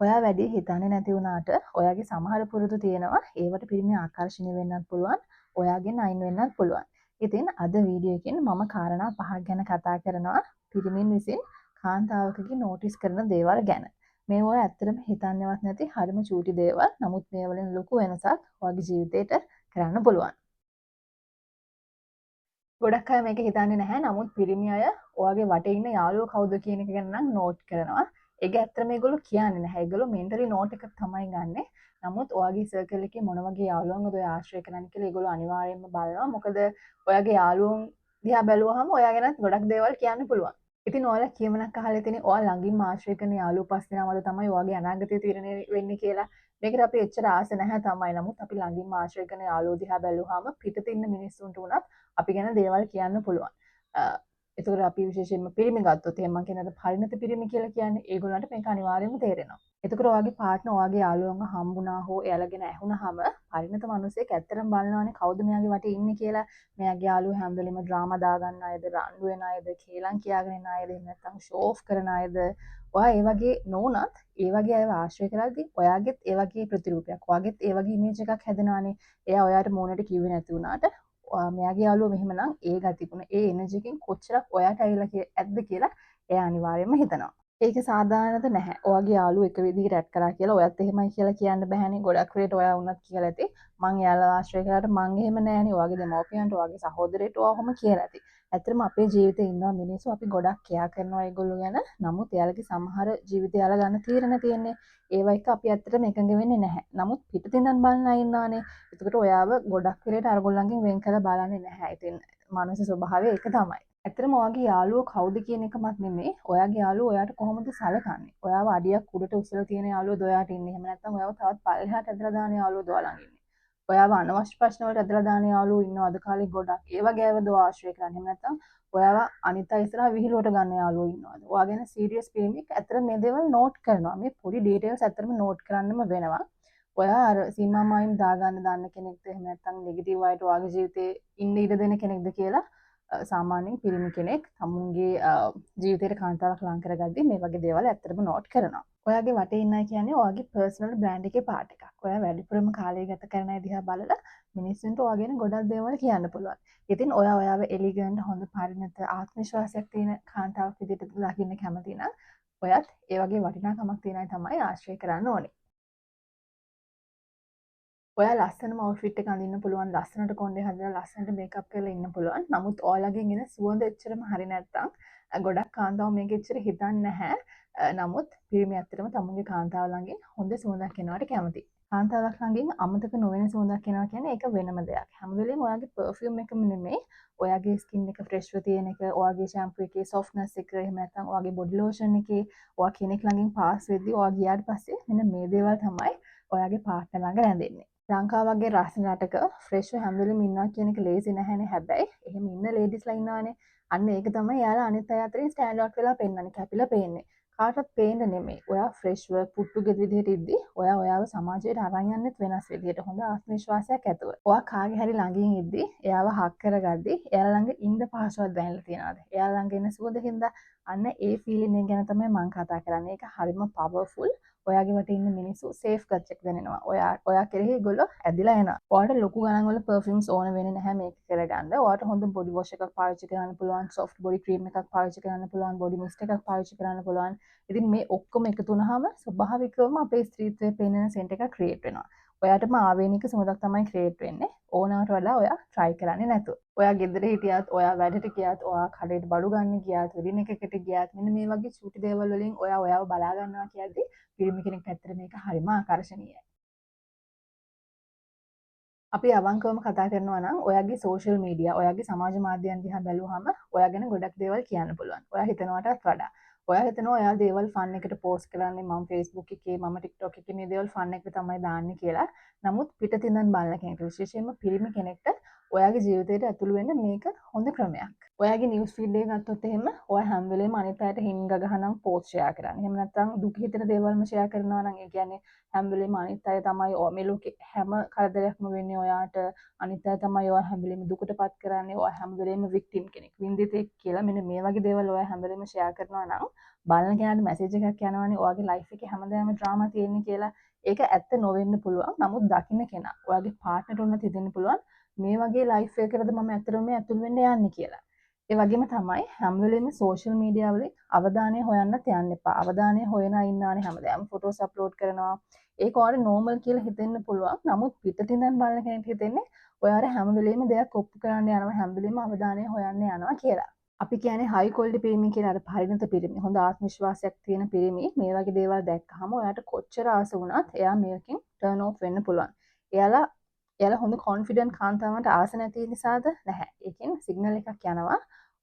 ඔයා වැඩි හිතන්නේ නැති වුණාට ඔයාගේ සමහර පුරුදු තියෙනවා ඒවට පිරිමි ආකර්ෂණීය වෙන්නත් පුළුවන් ඔයාගෙන් අයින් වෙන්නත් පුළුවන්. ඉතින් අද වීඩියෝ එකෙන් මම කාරණා පහක් ගැන කතා කරනවා පිරිමින් විසින් කාන්තාවකගේ නෝටිස් කරන දේවල් ගැන. මේවා ඇත්තටම හිතන්නවත් නැති හරිම චූටි දේවල්. නමුත් මේ වලින් ලොකු වෙනසක් ඔයාගේ ජීවිතේට කරන්න පුළුවන්. ගොඩක් අය මේක හිතන්නේ නැහැ. නමුත් පිරිමි අය ඔයාගේ වටේ ඉන්න යාළුවෝ කවුද කියන එක ගැන නම් නෝට් කරනවා. ඒක ඇත්තට මේගොල්ලෝ කියන්නේ නැහැ. ඒගොල්ලෝ මෙන්ටලි නෝට් එකක් තමයි ගන්නෙ. නමුත් ඔයාගේ සර්කල් එකේ මොන වගේ යාළුවන්ගේද ඔයා ආශ්‍රය කරන්නේ කියලා ඒගොල්ලෝ අනිවාර්යයෙන්ම බලනවා. මොකද ඔයාගේ යාළුවෝ දිහා බැලුවහම ඔයා ගැනත් ගොඩක් දේවල් කියන්න පුළුවන්. ඉතින් ඔයාලා කියමනක් අහලා තියෙන්නේ ඔයා ළඟින්ම ආශ්‍රය කරන යාළුවෝ පස් දෙනාමද තමයි ඔයාගේ අනාගතය තීරණය වෙන්නේ කියලා. මේකට අපි එච්චර ආස නැහැ තමයි. නමුත් අපි ළඟින්ම ආශ්‍රය කරන යාළුවෝ දිහා බැලුවාම පිටතින් ඉන්න මිනිස්සුන්ට උනත් අපි ගැන දේවල් කියන්න පුළුවන්. එතකොට අපි විශේෂයෙන්ම පිරිමි ගත්තොත් එහෙනම් මම කියන්නේ පරිණත පිරිමි කියලා කියන්නේ ඒගොල්ලන්ට මේක අනිවාර්යයෙන්ම තේරෙනවා. එතකොට ඔයාගේ පාර්ට්නර් ඔයාගේ යාළුවන්ව හම්බුණා හෝ එයාලා ගැන ඇහුණාම පරිණත මිනිස්සෙක් ඇත්තටම බලනවානේ කවුද මෙයාගේ වටේ ඉන්නේ කියලා. මෙයාගේ යාළුවෝ හැම වෙලෙම ඩ්‍රාමා දාගන්න අයද, රණ්ඩු වෙන අයද, කේලම් කියාගෙන ඉන්න අයද, එහෙම නැත්නම් ෂෝ ඔෆ් කරන අයද. ඔයා ඒ වගේ නොවුනත් ඒ වගේ අයව ආශ්‍රය කරද්දී ඔයාගෙත් ඒ වගේ ප්‍රතිරූපයක්, ඔයාගෙත් ඒ වගේ ඉමේජ් එකක් හැදෙනවානේ. එයා ඔයාට මූණට කිව්වේ නැති වුණාට මෙයාගේ යාළුවෝ මෙහෙමනම් ඒ ගතිගුණ ඒ එනර්ජි එකෙන් කොච්චරක් ඔයාට ඇවිල්ලා ඇද්ද කියලා එයා අනිවාර්යයෙන්ම හිතනවා. ඒක සාධාරණද නැහැ. ඔයාගේ යාළුවෝ එක විදිහකට ඇඩ් කරා කියලා ඔයත් එහෙමයි කියලා කියන්න බෑනේ. ගොඩක් වෙලට ඔයා වුණත් කියලා ඇති. මං එයාලා ආශ්‍රය කරාට මං එහෙම නෑනේ. ඔයාගේ දෙමව්පියන්ට ඔයාගේ සහෝදරයට ඔයා ඔහොම කියලා ඇති. ඇත්තටම අපේ ජීවිතේ ඉන්නවා මිනිස්සු අපි ගොඩක් කෙයා කරනවා ඒගොල්ලෝ ගැන. නමුත් එයාලගේ සමහර ජීවිතය යාලා ගන්න තීරණ තියෙන්නේ. ඒවා එක අපි ඇත්තටම එකඟ වෙන්නේ නැහැ. නමුත් පිටින් නම් බලන අය ඉන්නවානේ. එතකොට ඔයාව ගොඩක් වෙලට අරගොල්ලන්ගෙන් වෙන් කරලා බලන්නේ නැහැ. ඉතින් මානසික ස්වභාවය ඒක තමයි. ඇත්තටම ඔයාගේ යාළුවෝ කවුද කියන එකමත් නෙමෙයි. ඔයාගේ යාළුවෝ ඔයාට කොහොමද සලකන්නේ? ඔයාව අඩියක් උඩට උස්සලා තියෙන යාළුවෝද ඔයාට ඉන්නේ? එහෙම නැත්නම් ඔයාව තවත් පල්ලෙහාට ඇදලා දාන යාළුවෝද ඔයා ළඟ ඉන්නේ? ඔයාව අනවශ්‍ය ප්‍රශ්න වලට ඇදලා දාන යාළුවෝ ඉන්නවා අද කාලේ ගොඩක්. ඒ වගේ අයවද ඔයා ආශ්‍රය කරන්නේ? එහෙම නැත්නම් ඔයාව අනිත් අය ඉස්සරහා විහිළුවට ගන්න යාළුවෝ ඉන්නවද? ඔයා ගැන සීරියස් පිරිමික් ඇත්තට මේ දේවල් නෝට් කරනවා. මේ පොඩි ඩීටේල්ස් ඇත්තටම නෝට් කරන්නම වෙනවා. ඔයා අර සීමා මායිම් දාගන්න දන්න කෙනෙක්ද එහෙම නැත්නම් නෙගටිව් අයට ඔයාගේ ජීවිතේ ඉන්න ඉඩ දෙන කෙනෙක්ද කියලා සාමාන්‍යයෙන් පිරිමි කෙනෙක් තමුන්ගේ ජීවිතේට කාන්තාවක් ලං කරගද්දී මේ වගේ දේවල් ඇත්තටම නෝට් කරනවා. ඔයාගේ වටේ ඉන්න අය කියන්නේ ඔයාගේ පර්සනල් බ්‍රෑන්ඩ් එකේ පාර්ට් එකක්. ඔයා වැඩිපුරම කාලය ගත කරන අය දිහා බලලා මිනිස්සුන්ට ඔයා ගැන ගොඩක් දේවල් කියන්න පුළුවන්. ඉතින් ඔයාව එලිගන්ට් හොඳ පරිණත ආත්ම විශ්වාසයක් තියෙන කාන්තාවක් විදිහට දකින්න කැමති නම් ඔයත් ඒ වගේ වටිනාකමක් තියෙන අය තමයි ආශ්‍රය කරන්න ඕනේ. ඔයා ලස්සනම අවුට්ෆිට් එක අඳින්න පුළුවන්, ලස්සනට කොණ්ඩේ හදලා ලස්සනට මේකප් කරලා ඉන්න පුළුවන්. නමුත් ඔයාලගෙන් එන සුවඳ එච්චරම හරි නැත්තම් ගොඩක් කාන්තාවෝ මේක එච්චර හිතන්නේ නැහැ. නමුත් පිරිමි ඇත්තටම තමුන්ගේ කාන්තාව ළඟින් හොඳ සුවඳක් එනවට කැමතියි. කාන්තාවක් ළඟින් අමතක නොවන සුවඳක් එනවා කියන්නේ ඒක වෙනම දෙයක්. හැම වෙලෙම ඔයාගේ පර්ෆියුම් එකම නෙමෙයි, ඔයාගේ ස්කින් එක ෆ්‍රෙෂ්ව තියෙන එක, ඔයාගේ ෂැම්පූ එකේ සොෆ්ට්නස් එක, එහෙම නැත්නම් ඔයාගේ බොඩි ලෝෂන් එකේ ඔයා කෙනෙක් ළඟින් පාස් වෙද්දී ඔයා ගියාට පස්සේ මෙන්න මේ දේවල් තමයි ඔයාගේ පාර්ට්නර් ළඟ රැඳෙන්නේ. ලංකාව වගේ රස්න රටක ෆ්‍රෙෂ්ව හැම වෙලෙම ඉන්නවා කියන එක ලේසි නැහැනේ. හැබැයි එහෙම ඉන්න ලේඩිස්ලා ඉන්නවානේ. අන්න ඒක තමයි යාලා අනිත් අය අතරින් ස්ටෑන්ඩ් අවුට් වෙලා පෙන්නන්නේ, කැපිලා පේන්නේ. කාටවත් පේන්න නෙමෙයි. ඔයා ෆ්‍රෙෂ්ව පුට්ටුගෙ විදිහට ඉද්දි ඔයාව සමාජයට අරන් යන්නෙත් වෙනස් විදිහට හොඳ ආත්ම විශ්වාසයක් ඇතුව. ඔයා කාගේ හරි ළඟින් ඉද්දි එයාව හක් කරගද්දි එයාලා ළඟ ඉන්න පහසුවක් දැනෙලා තියෙනවද? එයාලා ළඟ එන සුවඳින්ද අන්න ඒ ෆීලින් එක ගැන තමයි මම කතා කරන්නේ. ඒක හරිම පවර්ෆුල්. ඔයාගේ වටේ ඉන්න මිනිස්සු සේෆ් ගච්ඡක් දැනෙනවා. ඔයා කෙරෙහි ඒගොල්ලෝ ඇදිලා එනවා. ඔයාට ලොකු ගණන් වල පර්ෆියුම්ස් ඕන වෙන්නේ නැහැ මේක කරගන්න. ඔයාට හොඳ බොඩි වොෂ් එකක් පාවිච්චි කරන්න පුළුවන්, සොෆ්ට් බොඩි ක්‍රීම් එකක් පාවිච්චි කරන්න පුළුවන්, බොඩි මිස්ට් එකක් පාවිච්චි කරන්න පුළුවන්. ඉතින් මේ ඔක්කොම එකතු වුණාම ස්වභාවිකවම අපේ ස්ත්‍රීත්වයේ පෙනෙන සෙන්ට් එකක් ක්‍රියේට් වෙනවා. ඔයාටම ආවේනික සුවඳක් තමයි ක්‍රියේට් වෙන්නේ. ඕනවට වඩා ඔයා try කරන්නේ නැතුව. ඔයා ගෙදර හිටියත්, ඔයා වැඩට ගියත්, ඔයා කඩේට බඩු ගන්න ගියත්, වෙඩින් එකකට ගියත් මෙන්න මේ වගේ චූටි දේවල් වලින් ඔයාව බලා ගන්නවා කියද්දි පිරිමි කෙනෙක් ඇත්තට මේක හරිම ආකර්ශනීයයි. අපි අවංකවම කතා කරනවා නම් ඔයාගේ සෝෂල් මීඩියා, ඔයාගේ සමාජ මාධ්‍යයන් දිහා බැලුවහම ඔයා ගැන ගොඩක් දේවල් කියන්න පුළුවන්. ඔයා හිතනවටත් වඩා. ඔයා හිතනවා ඔයා දේවල් ෆන් එකට පෝස්ට් කරන්නේ මම Facebook එකේ, මම TikTok එකේ මේ දේවල් ෆන් එකට තමයි දාන්නේ කියලා. නමුත් පිටින් බලන කෙනෙක්ට විශේෂයෙන්ම පිරිමි කෙනෙක්ට ඔයාගේ ජීවිතයට ඇතුළු වෙන්න මේක හොඳ ක්‍රමයක්. ඔයාගේ නිවුස් ෆීඩ් එක ගත්තොත් එහෙම ඔයා හැම වෙලේම අනිත් අයට හිංග ගහනම් පෝස්ට් ෂෙයා කරන්නේ. එහෙම නැත්නම් දුක හිතෙන දේවල්ම ෂෙයා කරනවා නම් ඒ කියන්නේ හැම වෙලේම අනිත් අය තමයි මේ ලෝකේ හැම කරදරයක්ම වෙන්නේ ඔයාට. අනිත් අය තමයි ඔයා හැම වෙලේම දුකටපත් කරන්නේ. ඔයා හැම වෙලේම වික්ටිම් කෙනෙක්. වින්දිතෙක් කියලා මෙන්න මේ වගේ දේවල් ඔයා හැම වෙලේම ෂෙයා කරනවා නම් බලන කෙනාට මැසේජ් එකක් යනවනේ ඔයාගේ ලයිෆ් එකේ හැමදාම ඩ්‍රාමා තියෙන්නේ කියලා. ඒක ඇත්ත නොවෙන්න පුළුවන්. නමුත් දකින්න කෙනා ඔයාගේ පාර්ට්නර් උනත් හිතෙන්න පුළුවන් මේ වගේ ලයිෆ් එකකටද මම ඇත්තටම ඇතුල් වෙන්න යන්නේ කියලා. ඒ වගේම තමයි හැම වෙලෙම සෝෂල් මීඩියා වලින් අවධානය හොයන්නත් යන්න එපා. අවධානය හොයන ඉන්නානේ හැමදාම ෆොටෝස් අප්ලෝඩ් කරනවා. ඒක ඔයාලට නෝමල් කියලා හිතෙන්න පුළුවන්. නමුත් පිටින් ඉඳන් බලන කෙනෙක්ට හිතෙන්නේ ඔයාලා හැම වෙලෙම දෙයක් ඔප්පු කරන්න යනවා, හැම වෙලෙම අවධානය හොයන්න යනවා කියලා. අපි කියන්නේ හයි ක්වොලිටි පිරිමි කියලා. අර පරිණත පිරිමි, හොඳ ආත්ම විශ්වාසයක් තියෙන පිරිමි මේ වගේ දේවල් දැක්කහම ඔයාට කොච්චර ආස වුණත් එයා මේකෙන් ටර්න් ඔෆ් වෙන්න පුළුවන්. එයාලා හොඳ කොන්ෆිඩන්ට් කාන්තාවන්ට ආස නැති නිසාද නැහැ. ඒකෙන් සිග්නල් එකක් යනවා.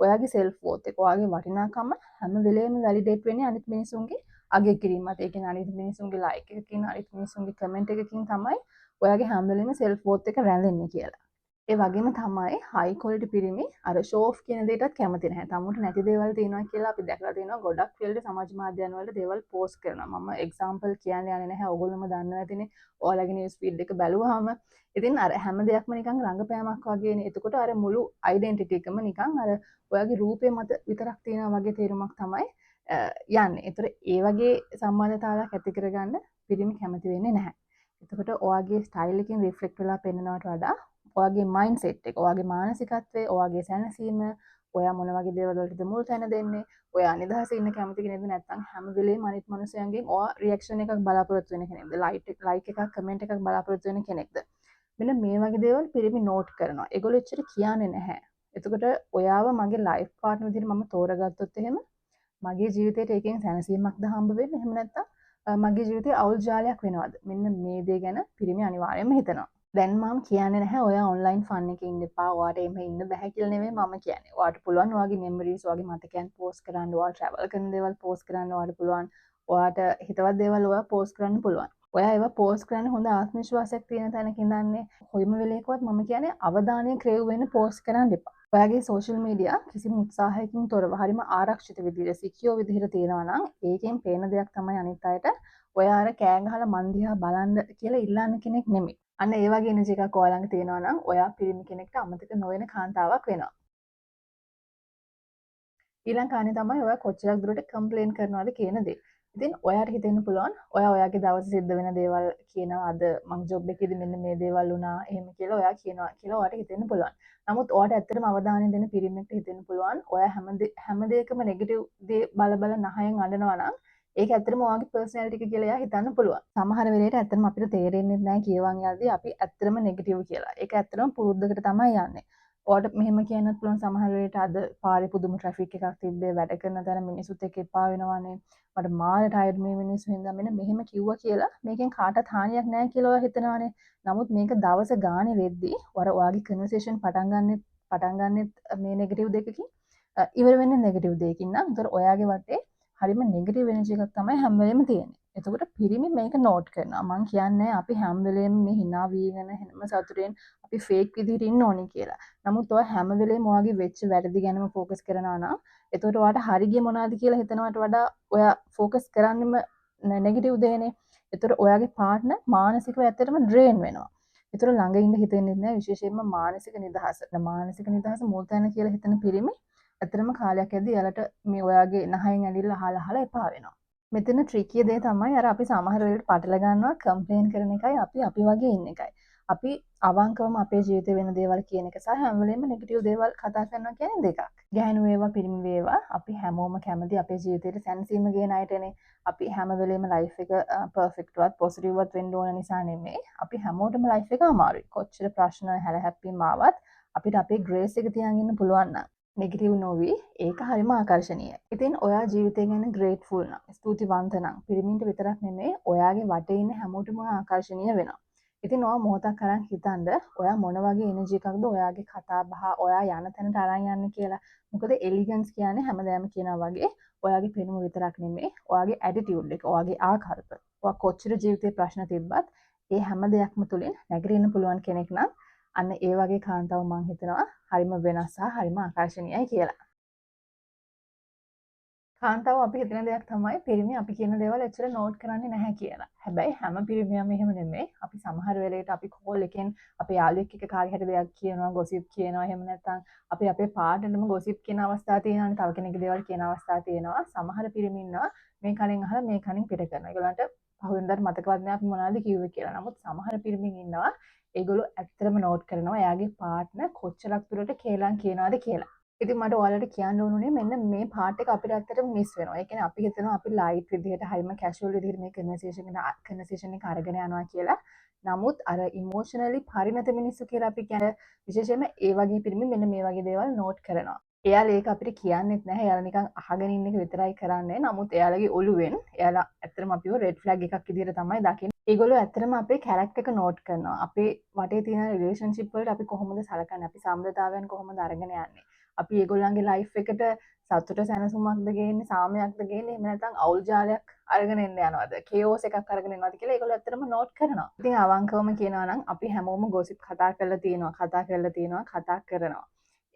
ඔයාගේ සෙල්ෆ් වෝත් එක, ඔයාගේ වටිනාකම හැම වෙලේම වැලිඩේට් වෙන්නේ අනිත් මිනිසුන්ගේ අගය කිරීමත්. ඒ කියන්නේ අනිත් මිනිසුන්ගේ ලයික් එකකින්, අනිත් මිනිසුන්ගේ කමෙන්ට් එකකින් තමයි ඔයාගේ හැම වෙලේම සෙල්ෆ් වෝත් එක රැඳෙන්නේ කියලා. ඒ වගේම තමයි හයි ක්වොලිටි පිරිමි අර ෂෝ ඔෆ් කියන දෙයටත් කැමති නැහැ. තමුන්ට නැති දේවල් තියෙනවා කියලා අපි දැකලා තියෙනවා. ගොඩක් වෙලට සමාජ මාධ්‍යයන් වල දේවල් පෝස්ට් කරනවා. මම එක්සැම්පල් කියන්න යන්නේ නැහැ. ඔයගොල්ලෝම දන්නවා ඇතිනේ. ඔයාලගේ නිවුස් ෆීඩ් එක බැලුවාම ඉතින් අර හැම දෙයක්ම නිකන් රංගපෑමක් වගේනේ. එතකොට අර මුළු අයිඩෙන්ටිටි එකම නිකන් අර ඔයාගේ රූපේ මත විතරක් තියෙනවා වගේ තේරුමක් තමයි යන්නේ. ඒතර ඒ වගේ සම්බන්ධතාවයක් ඇති කරගන්න පිරිමි කැමති වෙන්නේ නැහැ. එතකොට ඔයාගේ ස්ටයිල් එකෙන් රිෆ්ලෙක්ට් වෙලා පෙන්නනවට වඩා ඔයාගේ මයින්ඩ්සෙට් එක, ඔයාගේ මානසිකත්වය, ඔයාගේ සැනසීම, ඔයා මොන වගේ දේවල් වලටද මුල් තැන දෙන්නේ, ඔයා නිදහසේ ඉන්න කැමති කෙනෙක්ද නැත්නම් හැම වෙලේම අනිත් මනුස්සයන්ගෙන් ඔයා රියැක්ෂන් එකක් බලාපොරොත්තු වෙන කෙනෙක්ද, ලයික් එකක්, කමෙන්ට් එකක් බලාපොරොත්තු වෙන කෙනෙක්ද? මෙන්න මේ වගේ දේවල් පිරිමි නෝට් කරනවා. ඒගොල්ලෝ එච්චර කියන්නේ නැහැ. එතකොට ඔයාව මගේ ලයිෆ් පාර්ට්නර් විදිහට මම තෝරගත්තොත් එහෙම මගේ ජීවිතේට ඒකෙන් සැනසීමක්ද හම්බ වෙන්නේ? එහෙම නැත්නම් මගේ ජීවිතේ අවුල් ජාලයක් වෙනවද? මෙන්න මේ දේ ගැන පිරිමි අනිවාර්යයෙන්ම හිතනවා. දැන් මම කියන්නේ නැහැ ඔයා ඔන්ලයින් ෆන් එකේ ඉන්න එපා. ඔයාට එහෙම ඉන්න බෑ කියලා නෙමෙයි මම කියන්නේ. ඔයාට පුළුවන් ඔයාගේ මෙමරිස්, ඔයාගේ මතකයන් පෝස්ට් කරන්න, ඔයා ට්‍රැවල් කරන දේවල් පෝස්ට් කරන්න ඔයාට පුළුවන්. ඔයාට හිතවත් දේවල් ඔයා පෝස්ට් කරන්න පුළුවන්. ඔයා ඒවා පෝස්ට් කරන්න හොඳ ආත්ම විශ්වාසයක් තියෙන තැනක ඉඳන්නේ. කොයිම වෙලේකවත් මම කියන්නේ අවධානය ක්‍රේව් වෙන්න පෝස්ට් කරන්න එපා. ඔයාගේ සෝෂල් මීඩියා කිසිම උත්සාහයකින් තොරව හරිම ආරක්ෂිත විදිහට, සිකියෝ විදිහට තියෙනවා නම් ඒකෙන් පේන දෙයක් තමයි අනිත් අයට ඔයා අර කෑ ගහලා මන් දිහා බලන්න කියලා ඉල්ලන්න කෙනෙක් නෙමෙයි. අන්න ඒ වගේ එනර්ජි එකක් ඔයා ළඟ තියෙනවා නම් ඔයා පිරිමි කෙනෙක්ට අමතක නොවන කාන්තාවක් වෙනවා. ඊළඟ කාරණේ තමයි ඔයා කොච්චරක් දුරට කම්ප්ලේන් කරනවද කියන දේ. ඉතින් ඔයාට හිතෙන්න පුළුවන් ඔයා ඔයාගේ දවසේ සිද්ධ වෙන දේවල් කියනවා, අද මං ජොබ් එකේදී මෙන්න මේ දේවල් වුණා එහෙම කියලා ඔයා කියනවා කියලා ඔයාට හිතෙන්න පුළුවන්. නමුත් ඔයාට ඇත්තටම අවධානය දෙන පිරිමියෙක්ට හිතෙන්න පුළුවන් ඔයා හැම දෙයකම නෙගටිව් දේ බල බල නහයෙන් අඬනවා නම් ඒක ඇත්තටම ඔයාගේ පර්සනැලිටි එක කියලා එයා හිතන්න පුළුවන්. සමහර වෙලේට ඇත්තටම අපිට තේරෙන්නේ නැහැ කියවන් යද්දී අපි ඇත්තටම නෙගටිව් කියලා. ඒක ඇත්තටම පුරුද්දකට තමයි යන්නේ. ඔයාට මෙහෙම කියන්නත් පුළුවන් සමහර වෙලේට අද පාරේ පුදුම ට්‍රැෆික් එකක් තිබ්බේ, වැඩ කරන තැන මිනිස්සුත් එක්ක එපා වෙනවානේ. මට මාර ටයර්ඩ් මේ මිනිස්සු හින්දා මෙන්න මෙහෙම කිව්වා කියලා මේකෙන් කාටවත් හානියක් නැහැ කියලා ඔයා හිතනවානේ. නමුත් මේක දවස ගානේ වෙද්දී ඔයාගේ කන්වර්සේෂන් පටන් ගන්නෙත් මේ නෙගටිව් දෙකකින් ඉවර වෙන්නේ නෙගටිව් දෙකකින් නම් ඒතර ඔයාගේ වටේ හරිම නෙගටිව් එනර්ජි එකක් තමයි හැම වෙලෙම තියෙන්නේ. එතකොට පිරිමි මේක නෝට් කරනවා. මං කියන්නේ අපි හැම වෙලෙම මේ hina වීගෙන හැම සතුටෙන් අපි ෆේක් විදිහට ඉන්න ඕනේ කියලා. නමුත් ඔය හැම වෙලෙම ඔයාගේ වෙච්ච වැරදි ගැනම ફોකස් කරනවා නම් එතකොට ඔයාට හරි ගියේ මොනවද කියලා හිතනවට වඩා ඔයා ફોකස් කරන්නෙම නෙගටිව් දේනේ. එතකොට ඔයාගේ පාර්ට්නර් මානසිකව ඇත්තටම ඩ්‍රේන් වෙනවා. ඒතර ළඟ ඉන්න හිතෙන්නේ නැහැ විශේෂයෙන්ම මානසික නිදහස. මානසික නිදහස මුල් තැන කියලා හිතන පිරිමි ඇත්තටම කාලයක් ඇද්දී එයාලට මේ ඔයාගේ නහයෙන් ඇලිලා අහලා එපා වෙනවා. මෙතන ට්‍රිකිය දේ තමයි අර අපි සමහර වෙලට පටල ගන්නවා කම්ප්ලේන් කරන එකයි අපි වගේ ඉන්න එකයි. අපි අවංකවම අපේ ජීවිතේ වෙන දේවල් කියන එක සහ හැම වෙලෙම නෙගටිව් දේවල් කතා කරනවා කියන්නේ දෙකක්. ගැහණු වේවා පිරිමි වේවා අපි හැමෝම කැමති අපේ ජීවිතේට සැනසීම ගේන අයටනේ. අපි හැම වෙලෙම ලයිෆ් එක පර්ෆෙක්ට්වත් පොසිටිව්වත් වෙන්න ඕන නිසා නෙමෙයි. අපි හැමෝටම ලයිෆ් එක අමාරුයි. කොච්චර ප්‍රශ්න හැලහැප්පීම් ආවත් අපිට අපේ ග්‍රේස් එක තියන් ඉන්න පුළුවන් නම් නෙගටිව් නොවි ඒක හරිම ආකර්ශනීයයි. ඉතින් ඔයා ජීවිතය ගැන ග්‍රේට්ෆුල් නම්, ස්තුතිවන්ත නම් පිරිමින්ට විතරක් නෙමෙයි ඔයාගේ වටේ ඉන්න හැමෝටම ආකර්ශනීය වෙනවා. ඉතින් ඔයා මොහොතක් අරන් හිතන්න ඔයා මොන වගේ එනර්ජි එකක්ද ඔයාගේ කතා බහ ඔයා යන තැනට අරන් යන්නේ කියලා. මොකද එලිගන්ස් කියන්නේ හැමදාම කියනවා වගේ ඔයාගේ පෙනුම විතරක් නෙමෙයි ඔයාගේ ඇටිටියුඩ් එක, ඔයාගේ ආකල්ප. ඔයා කොච්චර ජීවිතේ ප්‍රශ්න තිබ්බත් ඒ හැම දෙයක්ම තුලින් නැගිටින්න පුළුවන් කෙනෙක් නම් අන්න ඒ වගේ කාන්තාව මං හිතනවා හරිම වෙනස් සහ හරිම ආකර්ශනීයයි කියලා. කාන්තාව අපි හිතන දෙයක් තමයි පිරිමි අපි කියන දේවල් එච්චර නෝට් කරන්නේ නැහැ කියලා. හැබැයි හැම පිරිමියම එහෙම නෙමෙයි. අපි සමහර වෙලේට අපි කෝල් එකෙන් අපේ යාළුවෙක් එක්ක කාගේ හරි දෙයක් කියනවා, ගොසිප් කියනවා, එහෙම නැත්නම් අපි අපේ පාර්ට්නර්ටම ගොසිප් කියන අවස්ථා තියෙනවානේ. තව කෙනෙක්ගේ දේවල් කියන අවස්ථා තියෙනවා. සමහර පිරිමි ඉන්නවා මේ කණෙන් අහලා මේ කණෙන් පිට කරනවා. ඒගොල්ලන්ට පහුවෙන්දාට මතකවත් නැහැ අපි මොනවද කිව්වේ කියලා. නමුත් සමහර පිරිමින් ඉන්නවා ඒගොල්ලෝ ඇත්තටම නෝට් කරනවා එයාගේ පාර්ට්නර් කොච්චරක් දුරට කේලම් කියනවාද කියලා. ඉතින් මට ඔයාලට කියන්න ඕනුනේ මෙන්න මේ පාර්ට් එක අපිට ඇත්තටම මිස් වෙනවා. ඒ කියන්නේ අපි හිතනවා අපි ලයිට් විදිහට හරිම කැෂුවල් විදිහට මේ කන්වර්සේෂන් එක අරගෙන යනවා කියලා. නමුත් අර ඉමෝෂනලි පරිණත මිනිස්සු කියලා අපි කියන විශේෂයෙන්ම ඒ වගේ පිරිමි මෙන්න මේ වගේ දේවල් නෝට් කරනවා. එයාලා ඒක අපිට කියන්නෙත් නැහැ. එයාලා නිකන් අහගෙන ඉන්න එක විතරයි කරන්නේ. නමුත් එයාලගේ ඔළුවෙන් එයාලා ඇත්තටම අපිව රෙඩ් ෆ්ලැග් එකක් විදිහට තමයි දකින්නේ. ඒගොල්ලෝ ඇත්තටම අපේ කැරක්ටර් එක නෝට් කරනවා. අපේ වටේ තියෙන රිලේෂන්ෂිප් වලට අපි කොහොමද සලකන්නේ? අපි සම්බන්ධතාවයන් කොහොමද අරගෙන යන්නේ? අපි ඒගොල්ලන්ගේ ලයිෆ් එකට සතුට සැනසුමක්ද ගේන්නේ සාමයක්ද ගේන්නේ එහෙම නැත්නම් අවුල් ජාලයක් අරගෙන එන්න යනවද කේෝස් එකක් අරගෙන එනවද කියලා ඒගොල්ලෝ ඇත්තටම නෝට් කරනවා. ඉතින් අවංකවම කියනවා නම් අපි හැමෝම ගොසිප් කතා කරනවා.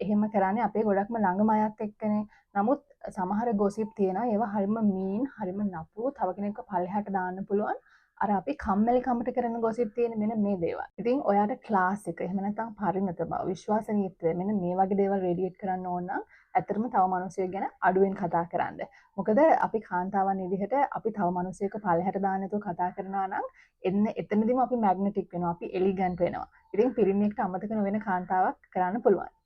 එහෙම කරන්නේ අපේ ගොඩක්ම ළඟම අයත් එක්කනේ. නමුත් සමහර ගොසිප් තියෙනවා ඒවා හරිම මීන් හරිම නපුරු තව කෙනෙක්ව පල්ලෙහාට දාන්න පුළුවන්. අර අපි කම්මැලි කමට කරන ගොසිප් තියෙන මෙන්න මේ දේවල්. ඉතින් ඔයාට ක්ලාස් එක එහෙම නැත්නම් පරිණත බව විශ්වාසනීයත්වය මෙන්න මේ වගේ දේවල් රේඩියේට් කරන්න ඕන නම් ඇත්තටම තව මිනිස්සෙක් ගැන අඩුවෙන් කතා කරන්න. මොකද අපි කාන්තාවන් විදිහට අපි තව මිනිස්සෙක් පල්ලෙහාට දාන්න නැතුව කතා කරනවා නම් එතනදිම අපි මැග්නටික් වෙනවා. අපි එලිගන්ට් වෙනවා. ඉතින් පිරිමියෙක්ට අමතක නොවන කාන්තාවක් කරන්න පුළුවන්.